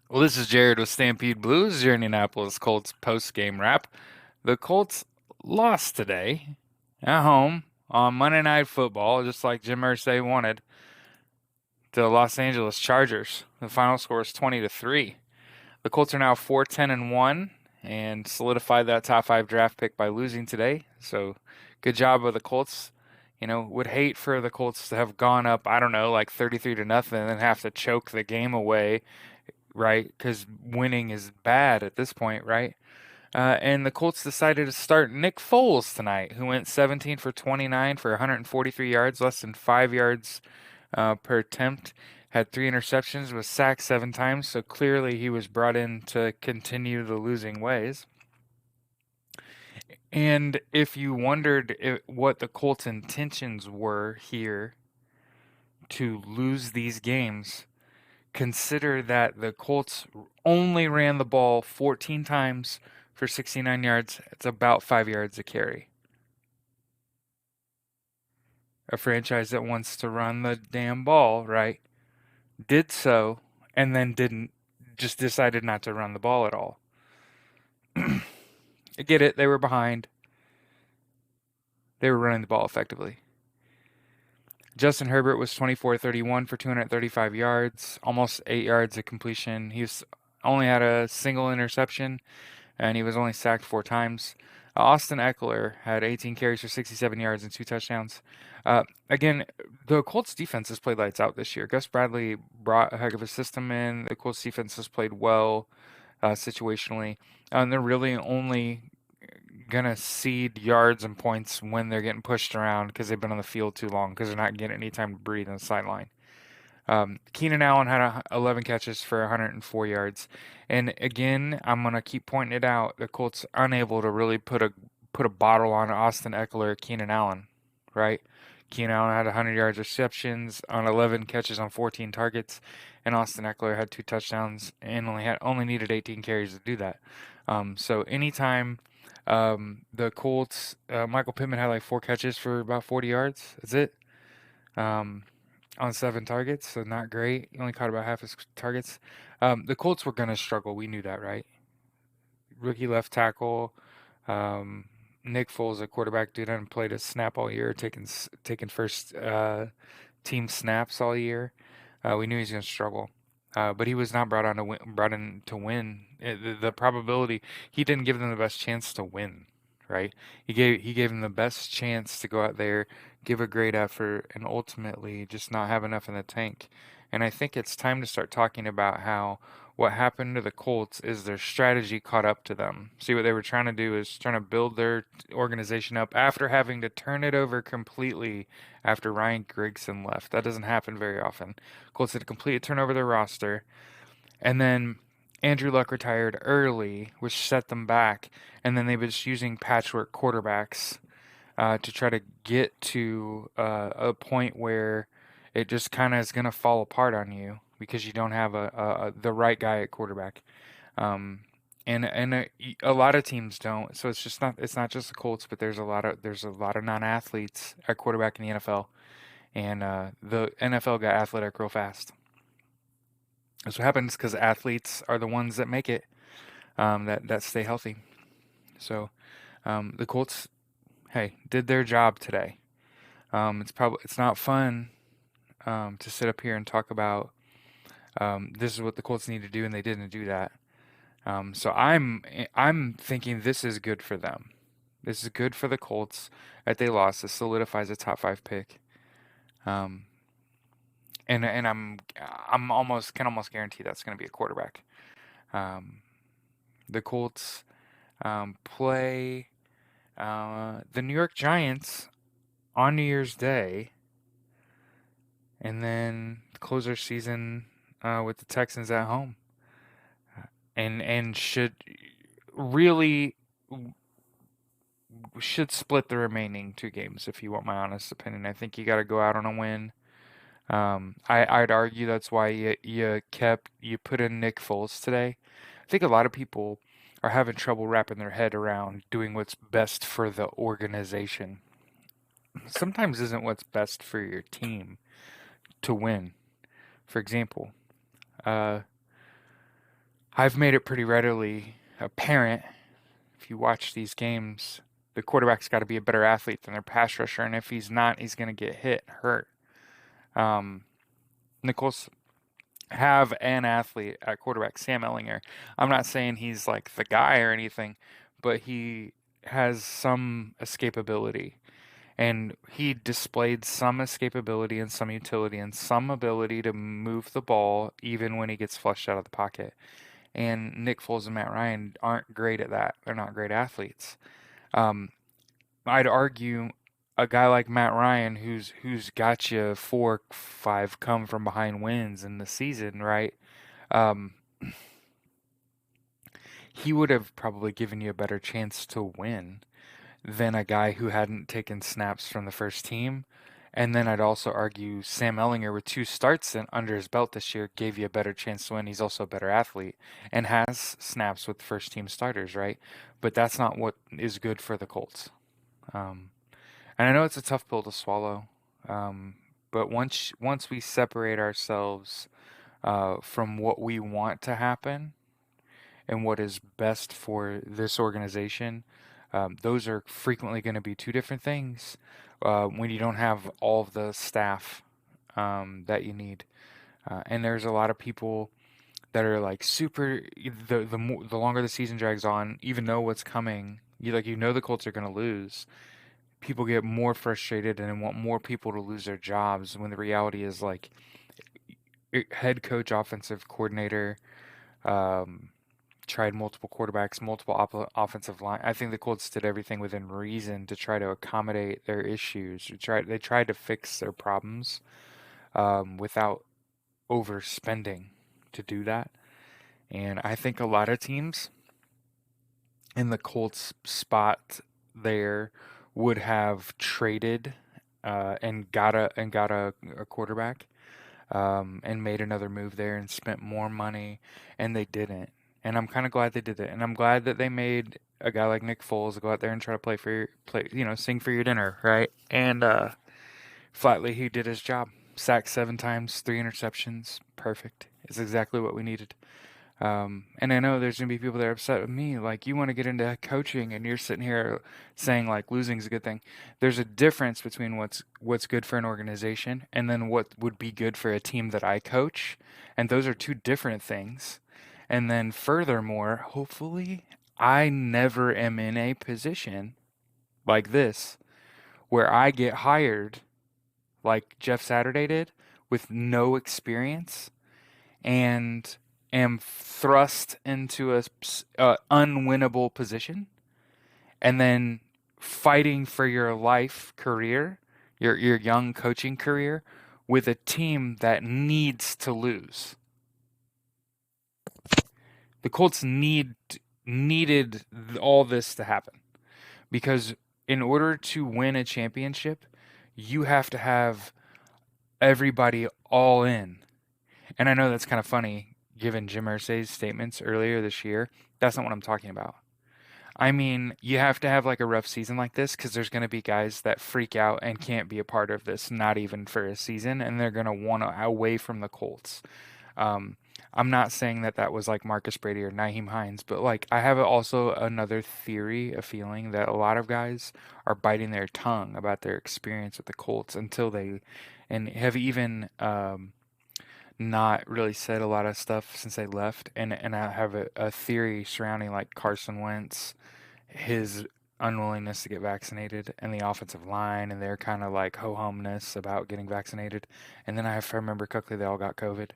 Well, this is Jared with Stampede Blues, your Indianapolis Colts post-game wrap. The Colts lost today at home on Monday Night Football, just like Jim Irsay wanted, to the Los Angeles Chargers. The final score is 20-3. The Colts are now 4-10-1 and solidified that top five draft pick by losing today. So, good job of the Colts. Would hate for the Colts to have gone up, I don't know, like 33 to nothing and then have to choke the game away, right? Because winning is bad at this point, right? And the Colts decided to start Nick Foles tonight, who went 17 for 29 for 143 yards, less than 5 yards per attempt. Had three interceptions, was sacked 7 times, so clearly he was brought in to continue the losing ways. And if you wondered what the Colts' intentions were here to lose these games, consider that the Colts only ran the ball 14 times for 69 yards. It's about 5 yards a carry. A franchise that wants to run the damn ball, right? Did so and then didn't, just decided not to run the ball at all. I get it. They were behind. They were running the ball effectively. Justin Herbert was 24-31 for 235 yards, almost 8 yards of completion. He only had a single interception and he was only sacked 4 times. Austin Eckler had 18 carries for 67 yards and two touchdowns. Again, the Colts defense has played lights out this year. Gus Bradley brought a heck of a system in. The Colts defense has played well situationally. And they're really only gonna cede yards and points when they're getting pushed around because they've been on the field too long because they're not getting any time to breathe on the sideline. Keenan Allen had 11 catches for 104 yards, and again, I'm gonna keep pointing it out. The Colts unable to really put a bottle on Austin Eckler, Keenan Allen, right? Keenan Allen had 100 yards receptions on 11 catches on 14 targets, and Austin Eckler had two touchdowns and only needed 18 carries to do that. So anytime the Colts, Michael Pittman had like four catches for about 40 yards. That's it. Um, on 7 targets, so not great. He only caught about half his targets. The Colts were going to struggle. We knew that, right? Rookie left tackle. Um, Nick Foles, a quarterback, dude, hadn't played a snap all year, taking first team snaps all year. We knew he was going to struggle. But he was not brought in to win. The probability he didn't give them the best chance to win, right? He gave them the best chance to go out there, give a great effort, and ultimately just not have enough in the tank. And I think it's time to start talking about how what happened to the Colts is their strategy caught up to them. See, what they were trying to do is trying to build their organization up after having to turn it over completely after Ryan Grigson left. That doesn't happen very often. Colts had to completely turn over their roster, and then Andrew Luck retired early, which set them back, and then they were just using patchwork quarterbacks to try to get to a point where it just kind of is going to fall apart on you because you don't have the right guy at quarterback. Um, and a lot of teams don't. So it's not just the Colts, but there's a lot of non-athletes at quarterback in the NFL, and the NFL got athletic real fast. That's what happens because athletes are the ones that make it, that stay healthy. So the Colts, hey, did their job today. It's not fun to sit up here and talk about this is what the Colts need to do and they didn't do that. So I'm thinking this is good for them. This is good for the Colts that they lost. This solidifies a top five pick. Um, and I'm almost guarantee that's going to be a quarterback. Um, the Colts play the New York Giants on New Year's Day, and then close their season with the Texans at home, and really should split the remaining two games if you want my honest opinion. I think you got to go out on a win. I'd argue that's why you put in Nick Foles today. I think a lot of people are having trouble wrapping their head around doing what's best for the organization. Sometimes isn't what's best for your team to win. For example, uh, I've made it pretty readily apparent if you watch these games, the quarterback's got to be a better athlete than their pass rusher, and if he's not, he's going to get hit, hurt. Um, Nichols have an athlete at quarterback, Sam Ellinger. I'm not saying he's like the guy or anything, but he has some escapability. And he displayed some escapability and some utility and some ability to move the ball even when he gets flushed out of the pocket. And Nick Foles and Matt Ryan aren't great at that. They're not great athletes. Um, I'd argue a guy like Matt Ryan, who's got you 4, 5 come from behind wins in the season, right? Um, he would have probably given you a better chance to win than a guy who hadn't taken snaps from the first team. And then I'd also argue Sam Ellinger with 2 starts under his belt this year gave you a better chance to win. He's also a better athlete and has snaps with first team starters, right? But that's not what is good for the Colts. Um, and I know it's a tough pill to swallow. Um, but once we separate ourselves from what we want to happen and what is best for this organization, those are frequently going to be 2 different things when you don't have all of the staff that you need. And there's a lot of people that are like super. The longer the season drags on, even know what's coming. You know the Colts are going to lose. People get more frustrated and want more people to lose their jobs when the reality is like head coach, offensive coordinator, um, tried multiple quarterbacks, multiple offensive line. I think the Colts did everything within reason to try to accommodate their issues. They tried to fix their problems without overspending to do that. And I think a lot of teams in the Colts spot there would have traded and got a quarterback and made another move there and spent more money, and they didn't. And I'm kind of glad they did it. And I'm glad that they made a guy like Nick Foles go out there and try to sing for your dinner, right? And flatly, he did his job. Sacked 7 times, 3 interceptions, perfect. It's exactly what we needed. And I know there's gonna be people that are upset with me, like you want to get into coaching, and you're sitting here saying like losing's a good thing. There's a difference between what's good for an organization and then what would be good for a team that I coach, and those are 2 different things. And then furthermore, hopefully, I never am in a position like this where I get hired like Jeff Saturday did with no experience and am thrust into a unwinnable position and then fighting for your life career, your young coaching career with a team that needs to lose. The Colts needed all this to happen because in order to win a championship, you have to have everybody all in. And I know that's kind of funny given Jim Irsay's statements earlier this year. That's not what I'm talking about. I mean, you have to have like a rough season like this because there's going to be guys that freak out and can't be a part of this, not even for a season, and they're going to want to away from the Colts. Um, I'm not saying that that was like Marcus Brady or Naheem Hines, but like I have also another theory, a feeling that a lot of guys are biting their tongue about their experience with the Colts until they, and have even not really said a lot of stuff since they left. And I have a theory surrounding like Carson Wentz, his unwillingness to get vaccinated, and the offensive line and their kind of like ho-humness about getting vaccinated. And then if I remember correctly, they all got COVID.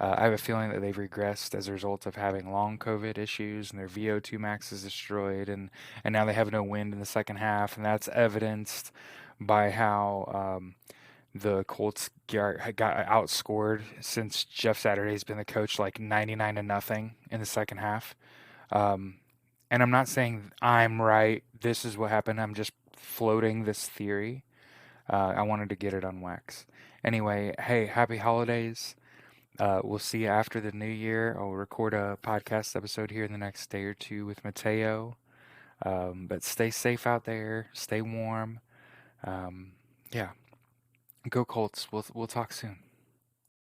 I have a feeling that they've regressed as a result of having long COVID issues, and their VO2 max is destroyed, and now they have no wind in the second half, and that's evidenced by how the Colts got outscored since Jeff Saturday's been the coach, like 99-0 in the second half. Um, and I'm not saying I'm right. This is what happened. I'm just floating this theory. I wanted to get it on wax. Anyway, hey, happy holidays. We'll see you after the new year. I'll record a podcast episode here in the next day or two with Mateo. But stay safe out there. Stay warm. Um, yeah, go Colts. We'll talk soon.